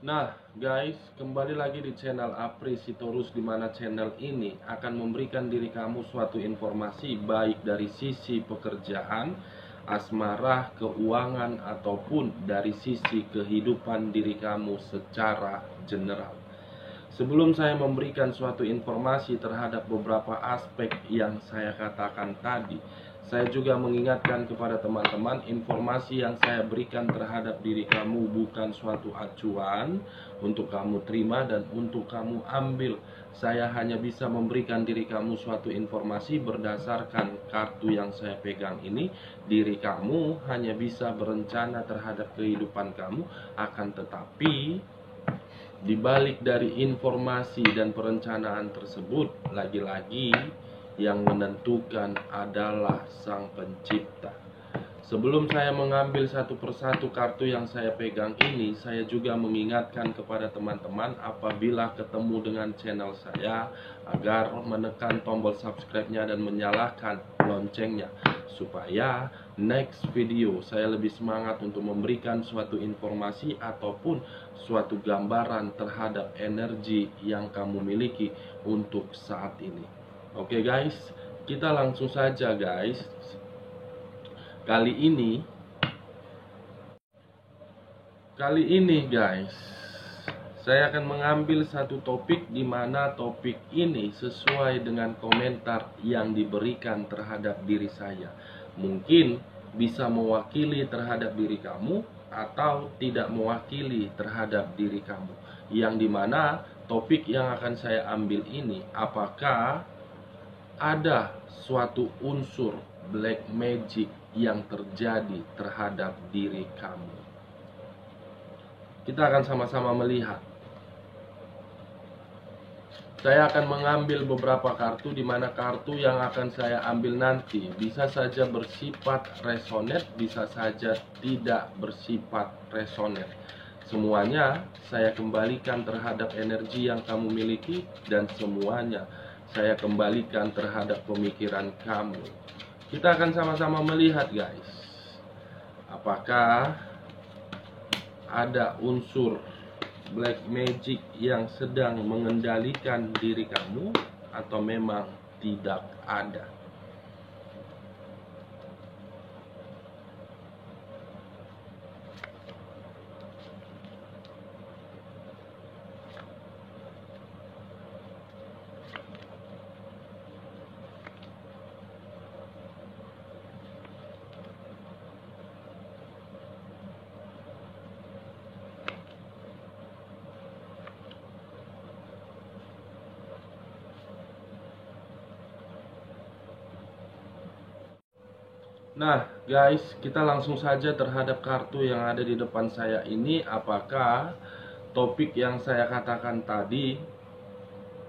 Nah, guys, kembali lagi di channel Apri Sitorus, di mana channel ini akan memberikan diri kamu suatu informasi baik dari sisi pekerjaan, asmara, keuangan, ataupun dari sisi kehidupan diri kamu secara general. Sebelum saya memberikan suatu informasi terhadap beberapa aspek yang saya katakan tadi, saya juga mengingatkan kepada teman-teman, informasi yang saya berikan terhadap diri kamu bukan suatu acuan untuk kamu terima dan untuk kamu ambil. Saya hanya bisa memberikan diri kamu suatu informasi berdasarkan kartu yang saya pegang ini. Diri kamu hanya bisa berencana terhadap kehidupan kamu, akan tetapi di balik dari informasi dan perencanaan tersebut, lagi-lagi yang menentukan adalah Sang Pencipta. Sebelum saya mengambil satu persatu kartu yang saya pegang ini, saya juga mengingatkan kepada teman-teman apabila ketemu dengan channel saya agar menekan tombol subscribe-nya dan menyalakan loncengnya, supaya next video saya lebih semangat untuk memberikan suatu informasi ataupun suatu gambaran terhadap energi yang kamu miliki untuk saat ini. Oke guys, kita langsung saja guys. Kali ini guys, saya akan mengambil satu topik di mana topik ini sesuai dengan komentar yang diberikan terhadap diri saya. Mungkin bisa mewakili terhadap diri kamu atau tidak mewakili terhadap diri kamu. Yang dimana topik yang akan saya ambil ini, apakah ada suatu unsur black magic yang terjadi terhadap diri kamu? Kita akan sama-sama melihat. Saya akan mengambil beberapa kartu, di mana kartu yang akan saya ambil nanti bisa saja bersifat resonate, bisa saja tidak bersifat resonate. Semuanya saya kembalikan terhadap energi yang kamu miliki, dan semuanya saya kembalikan terhadap pemikiran kamu. Kita akan sama-sama melihat guys, apakah ada unsur black magic yang sedang mengendalikan diri kamu atau memang tidak ada. Nah guys, kita langsung saja terhadap kartu yang ada di depan saya ini. Apakah topik yang saya katakan tadi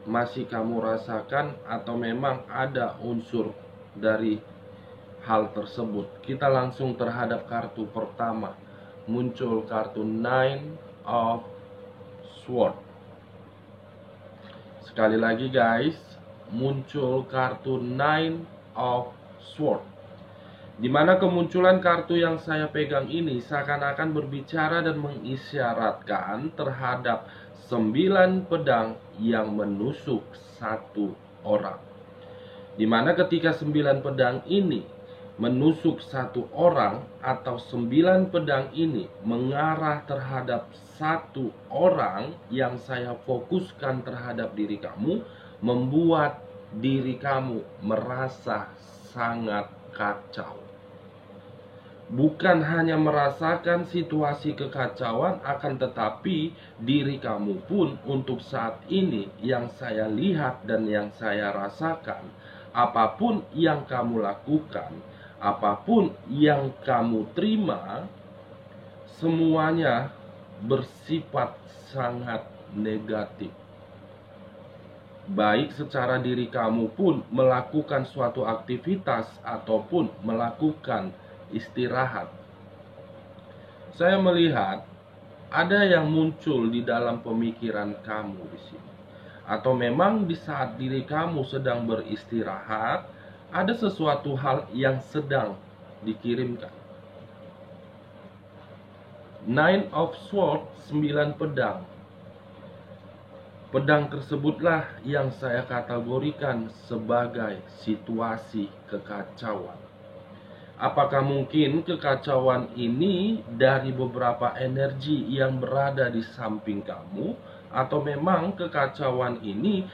masih kamu rasakan atau memang ada unsur dari hal tersebut? Kita langsung terhadap kartu pertama. Muncul kartu Nine of Swords. Sekali lagi guys, muncul kartu Nine of Swords, di mana kemunculan kartu yang saya pegang ini seakan-akan berbicara dan mengisyaratkan terhadap 9 pedang yang menusuk satu orang. Di mana ketika 9 pedang ini menusuk satu orang, atau 9 pedang ini mengarah terhadap satu orang yang saya fokuskan terhadap diri kamu, membuat diri kamu merasa sangat kacau. Bukan hanya merasakan situasi kekacauan, akan tetapi diri kamu pun untuk saat ini yang saya lihat dan yang saya rasakan, apapun yang kamu lakukan, apapun yang kamu terima, semuanya bersifat sangat negatif. Baik secara diri kamu pun melakukan suatu aktivitas ataupun melakukan istirahat, saya melihat ada yang muncul di dalam pemikiran kamu di sini. Atau memang di saat diri kamu sedang beristirahat, ada sesuatu hal yang sedang dikirimkan. Nine of Swords, 9 pedang. Pedang tersebutlah yang saya kategorikan sebagai situasi kekacauan. Apakah mungkin kekacauan ini dari beberapa energi yang berada di samping kamu, atau memang kekacauan ini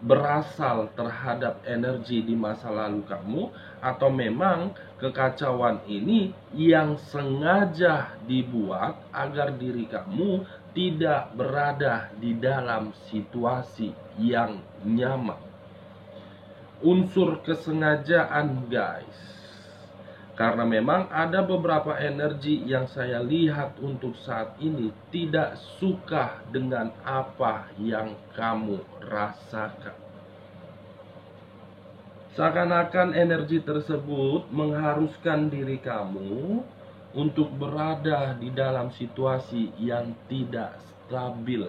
berasal terhadap energi di masa lalu kamu, atau memang kekacauan ini yang sengaja dibuat agar diri kamu tidak berada di dalam situasi yang nyaman. Unsur kesengajaan, guys. Karena memang ada beberapa energi yang saya lihat untuk saat ini tidak suka dengan apa yang kamu rasakan. Seakan-akan energi tersebut mengharuskan diri kamu untuk berada di dalam situasi yang tidak stabil.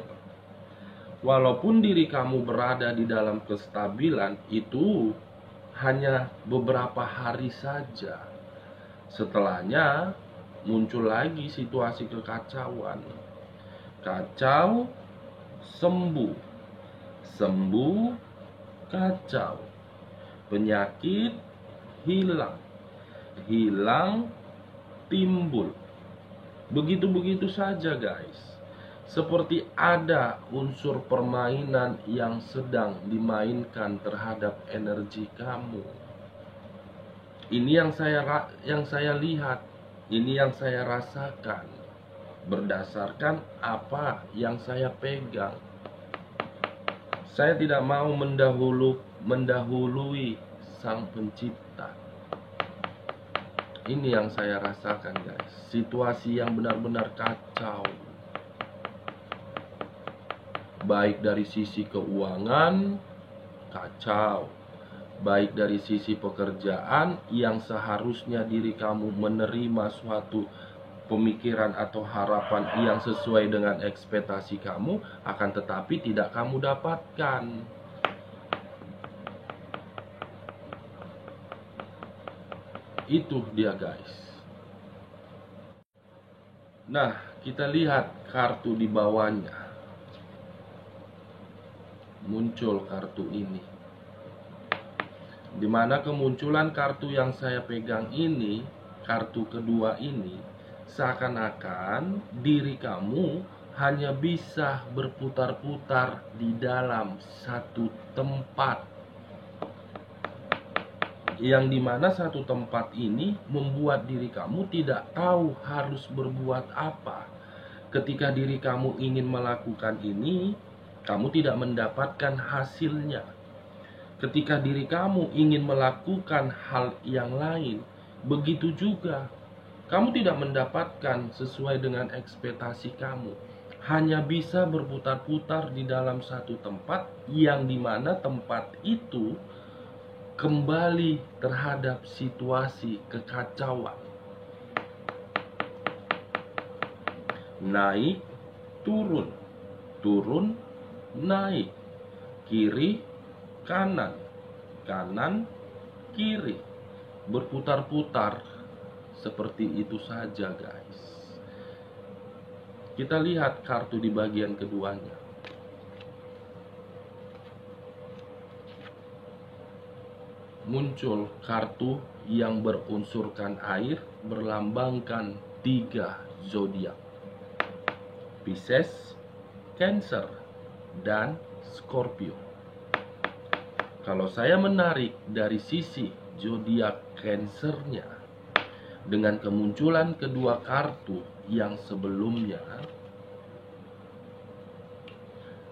Walaupun diri kamu berada di dalam kestabilan, itu hanya beberapa hari saja. Setelahnya muncul lagi situasi kekacauan. Kacau, sembuh. Sembuh, kacau. Penyakit, hilang. Hilang, timbul. Begitu-begitu saja, guys. Seperti ada unsur permainan yang sedang dimainkan terhadap energi kamu. Ini yang saya lihat, ini yang saya rasakan berdasarkan apa yang saya pegang. Saya tidak mau mendahului Sang Pencipta. Ini yang saya rasakan, guys. Situasi yang benar-benar kacau. Baik dari sisi keuangan, kacau. Baik dari sisi pekerjaan, yang seharusnya diri kamu menerima suatu pemikiran atau harapan yang sesuai dengan ekspektasi kamu, akan tetapi tidak kamu dapatkan. Itu dia, guys. Nah, kita lihat kartu di bawahnya. Muncul kartu ini. Dimana kemunculan kartu yang saya pegang ini, kartu kedua ini, seakan-akan diri kamu hanya bisa berputar-putar di dalam satu tempat, yang dimana satu tempat ini membuat diri kamu tidak tahu harus berbuat apa. Ketika diri kamu ingin melakukan ini, kamu tidak mendapatkan hasilnya. Ketika diri kamu ingin melakukan hal yang lain, begitu juga. Kamu tidak mendapatkan sesuai dengan ekspektasi kamu. Hanya bisa berputar-putar di dalam satu tempat, yang dimana tempat itu kembali terhadap situasi kekacauan. Naik, turun. Turun, naik. Kiri, kanan, kanan, kiri, berputar-putar seperti itu saja, guys. Kita lihat kartu di bagian keduanya. Muncul kartu yang berunsurkan air, berlambangkan 3 zodiak: Pisces, Cancer, dan Scorpio. Kalau saya menarik dari sisi zodiak Cancernya, dengan kemunculan kedua kartu yang sebelumnya,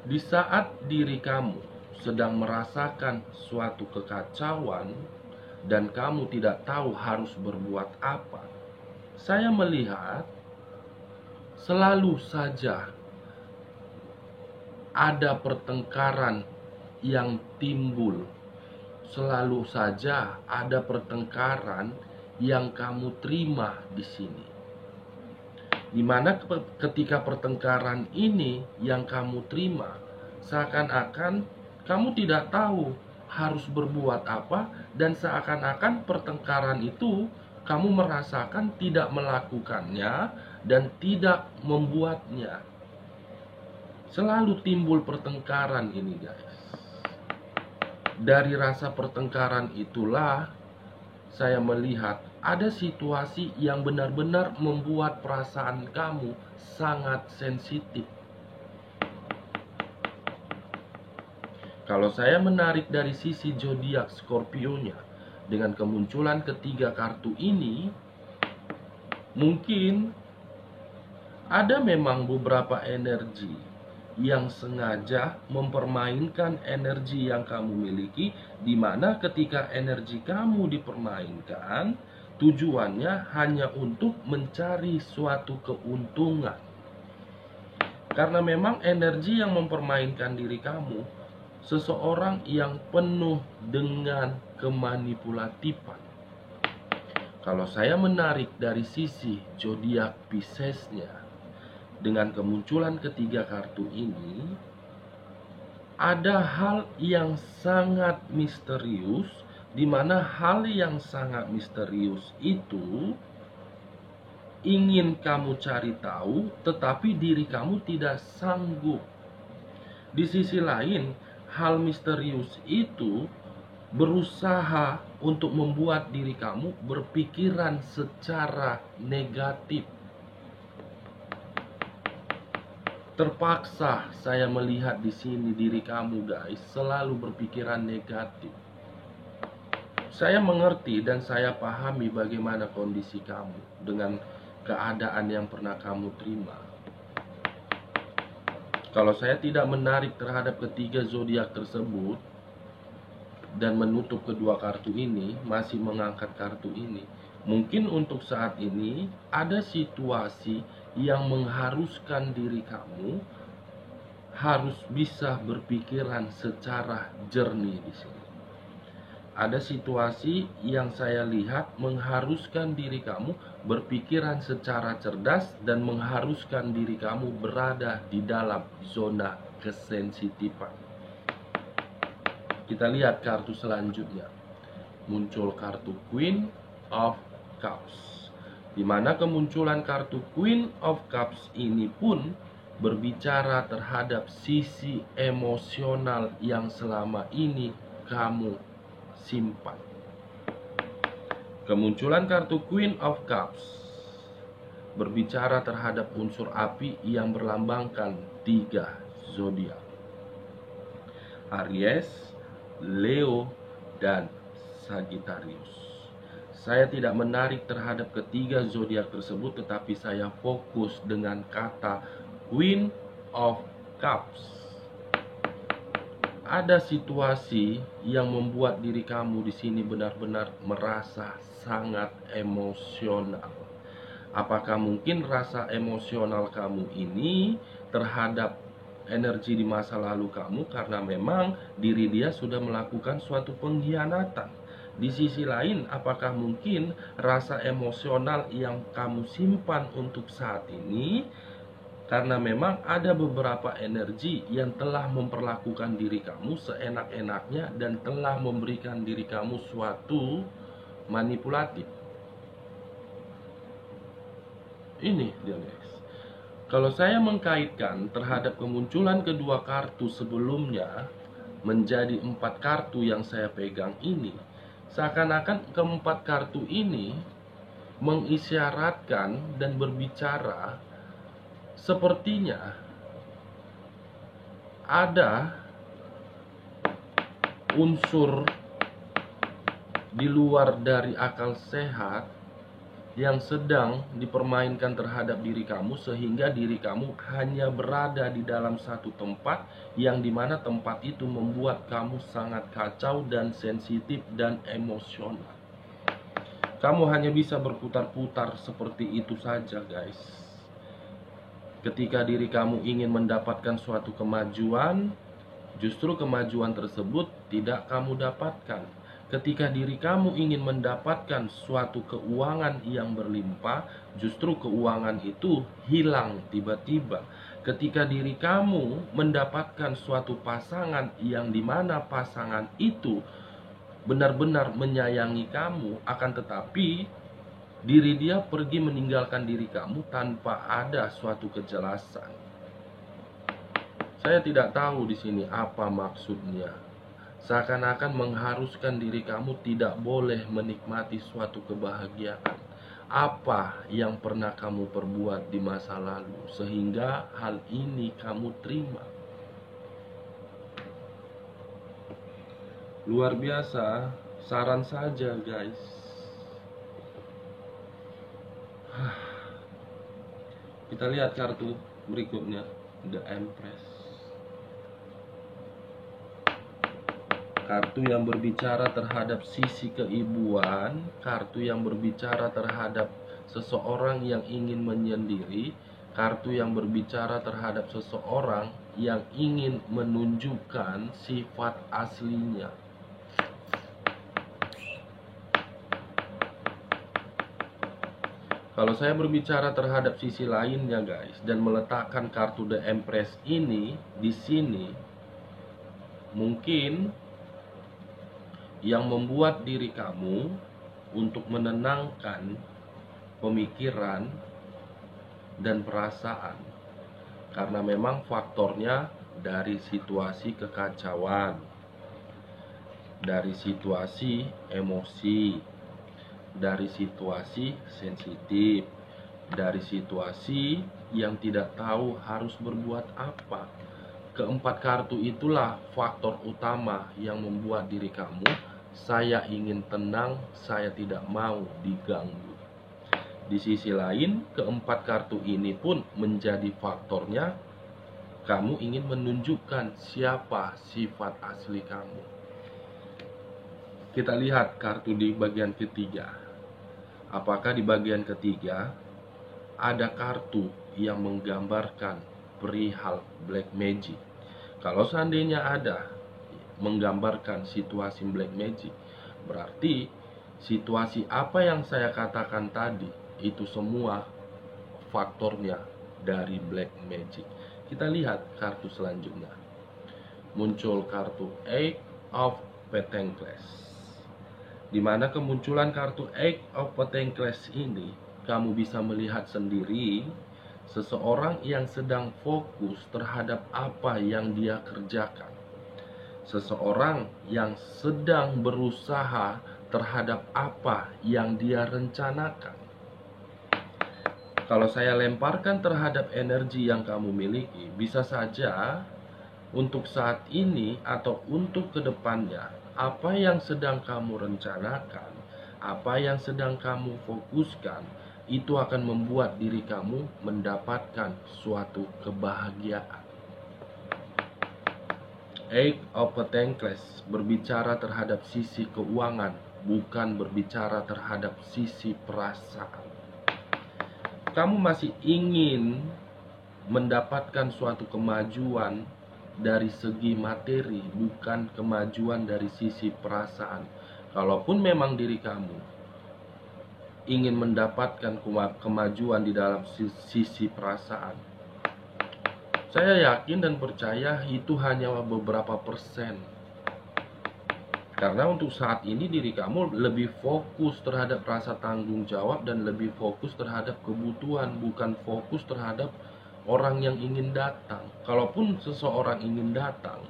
di saat diri kamu sedang merasakan suatu kekacauan dan kamu tidak tahu harus berbuat apa, saya melihat selalu saja ada pertengkaran yang timbul. Selalu saja ada pertengkaran yang kamu terima di sini. Dimana ketika pertengkaran ini yang kamu terima, seakan-akan kamu tidak tahu harus berbuat apa, dan seakan-akan pertengkaran itu kamu merasakan tidak melakukannya dan tidak membuatnya selalu timbul pertengkaran ini guys. Dari rasa pertengkaran itulah saya melihat ada situasi yang benar-benar membuat perasaan kamu sangat sensitif. Kalau saya menarik dari sisi zodiak Scorpio-nya dengan kemunculan ketiga kartu ini, mungkin ada memang beberapa energi yang sengaja mempermainkan energi yang kamu miliki, di mana ketika energi kamu dipermainkan, tujuannya hanya untuk mencari suatu keuntungan. Karena memang energi yang mempermainkan diri kamu, seseorang yang penuh dengan kemanipulatifan. Kalau saya menarik dari sisi zodiak Pisces-nya, dengan kemunculan ketiga kartu ini, ada hal yang sangat misterius, di mana hal yang sangat misterius itu ingin kamu cari tahu, tetapi diri kamu tidak sanggup. Di sisi lain, hal misterius itu berusaha untuk membuat diri kamu berpikiran secara negatif. Terpaksa saya melihat di sini diri kamu guys selalu berpikiran negatif. Saya mengerti dan saya pahami bagaimana kondisi kamu dengan keadaan yang pernah kamu terima. Kalau saya tidak menarik terhadap ketiga zodiak tersebut dan menutup kedua kartu ini, masih mengangkat kartu ini, mungkin untuk saat ini ada situasi yang mengharuskan diri kamu harus bisa berpikiran secara jernih di sini. Ada situasi yang saya lihat mengharuskan diri kamu berpikiran secara cerdas dan mengharuskan diri kamu berada di dalam zona kesensitifan. Kita lihat kartu selanjutnya. Muncul kartu Queen of Cups, di mana kemunculan kartu Queen of Cups ini pun berbicara terhadap sisi emosional yang selama ini kamu simpan. Kemunculan kartu Queen of Cups berbicara terhadap unsur api yang berlambangkan 3 zodiak: Aries, Leo, dan Sagittarius. Saya tidak menarik terhadap ketiga zodiak tersebut, tetapi saya fokus dengan kata Queen of Cups. Ada situasi yang membuat diri kamu di sini benar-benar merasa sangat emosional. Apakah mungkin rasa emosional kamu ini terhadap energi di masa lalu kamu karena memang diri dia sudah melakukan suatu pengkhianatan? Di sisi lain, apakah mungkin rasa emosional yang kamu simpan untuk saat ini karena memang ada beberapa energi yang telah memperlakukan diri kamu seenak-enaknya dan telah memberikan diri kamu suatu manipulatif? Ini dia guys. Kalau saya mengkaitkan terhadap kemunculan kedua kartu sebelumnya menjadi 4 kartu yang saya pegang ini, seakan-akan keempat kartu ini mengisyaratkan dan berbicara sepertinya ada unsur di luar dari akal sehat yang sedang dipermainkan terhadap diri kamu, sehingga diri kamu hanya berada di dalam satu tempat yang dimana tempat itu membuat kamu sangat kacau dan sensitif dan emosional. Kamu hanya bisa berputar-putar seperti itu saja guys. Ketika diri kamu ingin mendapatkan suatu kemajuan, justru kemajuan tersebut tidak kamu dapatkan. Ketika diri kamu ingin mendapatkan suatu keuangan yang berlimpah, justru keuangan itu hilang tiba-tiba. Ketika diri kamu mendapatkan suatu pasangan yang dimana pasangan itu benar-benar menyayangi kamu, akan tetapi Diri dia pergi meninggalkan diri kamu tanpa ada suatu kejelasan. Saya tidak tahu di sini apa maksudnya. Seakan-akan mengharuskan diri kamu tidak boleh menikmati suatu kebahagiaan. Apa yang pernah kamu perbuat di masa lalu sehingga hal ini kamu terima? Luar biasa, saran saja guys. Kita lihat kartu berikutnya, The Empress. Kartu yang berbicara terhadap sisi keibuan, kartu yang berbicara terhadap seseorang yang ingin menyendiri, kartu yang berbicara terhadap seseorang yang ingin menunjukkan sifat aslinya. Kalau saya berbicara terhadap sisi lainnya guys, dan meletakkan kartu The Empress ini di sini, mungkin yang membuat diri kamu untuk menenangkan pemikiran dan perasaan, karena memang faktornya dari situasi kekacauan, dari situasi emosi, dari situasi sensitif, dari situasi yang tidak tahu harus berbuat apa. Keempat kartu itulah faktor utama yang membuat diri kamu, saya ingin tenang, saya tidak mau diganggu. Di sisi lain, keempat kartu ini pun menjadi faktornya kamu ingin menunjukkan siapa sifat asli kamu. Kita lihat kartu di bagian ketiga. Apakah di bagian ketiga ada kartu yang menggambarkan perihal black magic? Kalau seandainya ada menggambarkan situasi black magic, berarti situasi apa yang saya katakan tadi itu semua faktornya dari black magic. Kita lihat kartu selanjutnya. Muncul kartu Eight of Pentacles. Di mana kemunculan kartu Eight of Pentacles ini, kamu bisa melihat sendiri seseorang yang sedang fokus terhadap apa yang dia kerjakan. Seseorang yang sedang berusaha terhadap apa yang dia rencanakan. Kalau saya lemparkan terhadap energi yang kamu miliki, bisa saja untuk saat ini atau untuk kedepannya, apa yang sedang kamu rencanakan, apa yang sedang kamu fokuskan, itu akan membuat diri kamu mendapatkan suatu kebahagiaan. Eight of Pentacles berbicara terhadap sisi keuangan, bukan berbicara terhadap sisi perasaan. Kamu masih ingin mendapatkan suatu kemajuan dari segi materi, bukan kemajuan dari sisi perasaan. Kalaupun memang diri kamu ingin mendapatkan kemajuan di dalam sisi perasaan, saya yakin dan percaya itu hanya beberapa persen. Karena untuk saat ini diri kamu lebih fokus terhadap rasa tanggung jawab dan lebih fokus terhadap kebutuhan, bukan fokus terhadap orang yang ingin datang. Kalaupun seseorang ingin datang,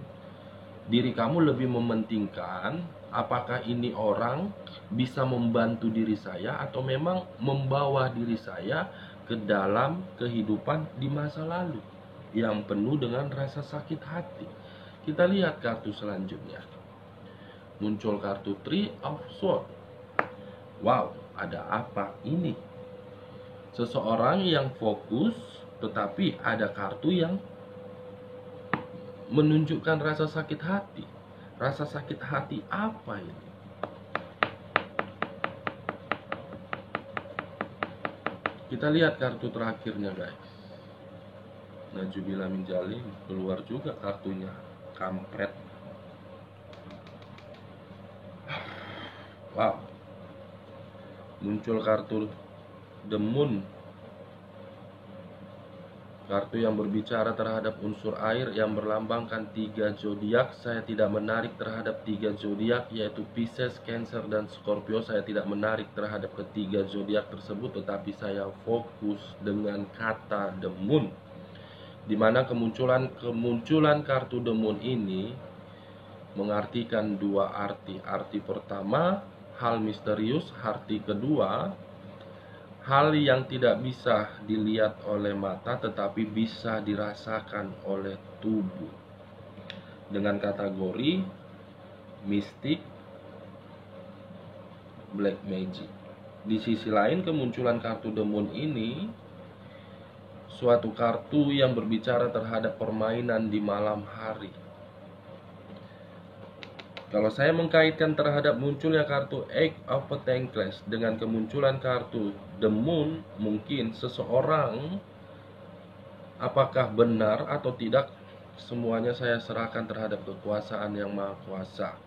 diri kamu lebih mementingkan apakah ini orang bisa membantu diri saya atau memang membawa diri saya ke dalam kehidupan di masa lalu yang penuh dengan rasa sakit hati. Kita lihat kartu selanjutnya. Muncul kartu Three of Swords. Wow, ada apa ini? Seseorang yang fokus, tetapi ada kartu yang menunjukkan rasa sakit hati. Rasa sakit hati apa ini? Kita lihat kartu terakhirnya guys. Najubillah min Jalim, keluar juga kartunya, kampret. Wow. Muncul kartu The Moon. Kartu yang berbicara terhadap unsur air yang berlambangkan 3 zodiak. Saya tidak menarik terhadap 3 zodiak, yaitu Pisces, Cancer, dan Scorpio. Saya tidak menarik terhadap ketiga zodiak tersebut, tetapi saya fokus dengan kata The Moon, di mana kemunculan kartu The Moon ini mengartikan dua arti. Arti pertama, hal misterius. Arti kedua, hal yang tidak bisa dilihat oleh mata tetapi bisa dirasakan oleh tubuh, dengan kategori mistik, black magic. Di sisi lain, kemunculan kartu The Moon ini suatu kartu yang berbicara terhadap permainan di malam hari. Kalau saya mengkaitkan terhadap munculnya kartu Eight of Pentacles dengan kemunculan kartu The Moon, mungkin seseorang, apakah benar atau tidak, semuanya saya serahkan terhadap kekuasaan yang Maha Kuasa.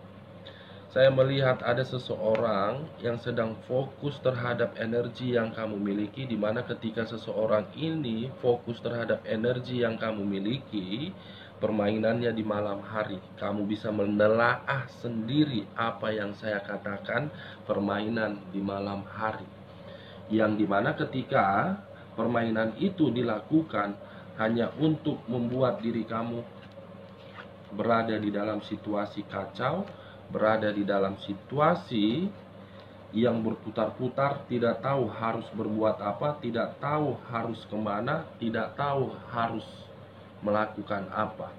Saya melihat ada seseorang yang sedang fokus terhadap energi yang kamu miliki, di mana ketika seseorang ini fokus terhadap energi yang kamu miliki, permainannya di malam hari. Kamu bisa menelaah sendiri apa yang saya katakan permainan di malam hari, yang dimana ketika permainan itu dilakukan hanya untuk membuat diri kamu berada di dalam situasi kacau, berada di dalam situasi yang berputar-putar, tidak tahu harus berbuat apa, tidak tahu harus kemana, tidak tahu harus melakukan apa.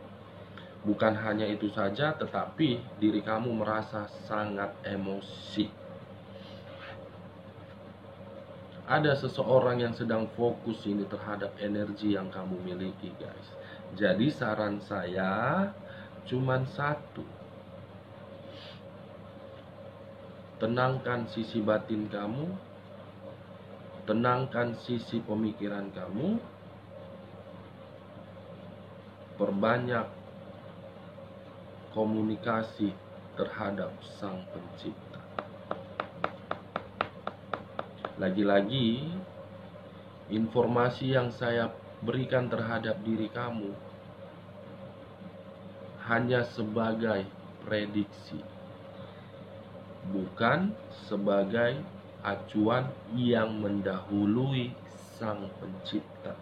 Bukan hanya itu saja, tetapi diri kamu merasa sangat emosi. Ada seseorang yang sedang fokus ini terhadap energi yang kamu miliki, guys. Jadi saran saya cuman satu: tenangkan sisi batin kamu, tenangkan sisi pemikiran kamu, perbanyak komunikasi terhadap Sang Pencipta. Lagi-lagi, informasi yang saya berikan terhadap diri kamu hanya sebagai prediksi, bukan sebagai acuan yang mendahului Sang Pencipta.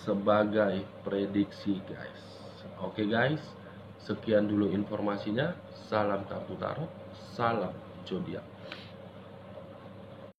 Sebagai prediksi, guys. Oke, guys, sekian dulu informasinya. Salam Kaputaro, salam zodiak.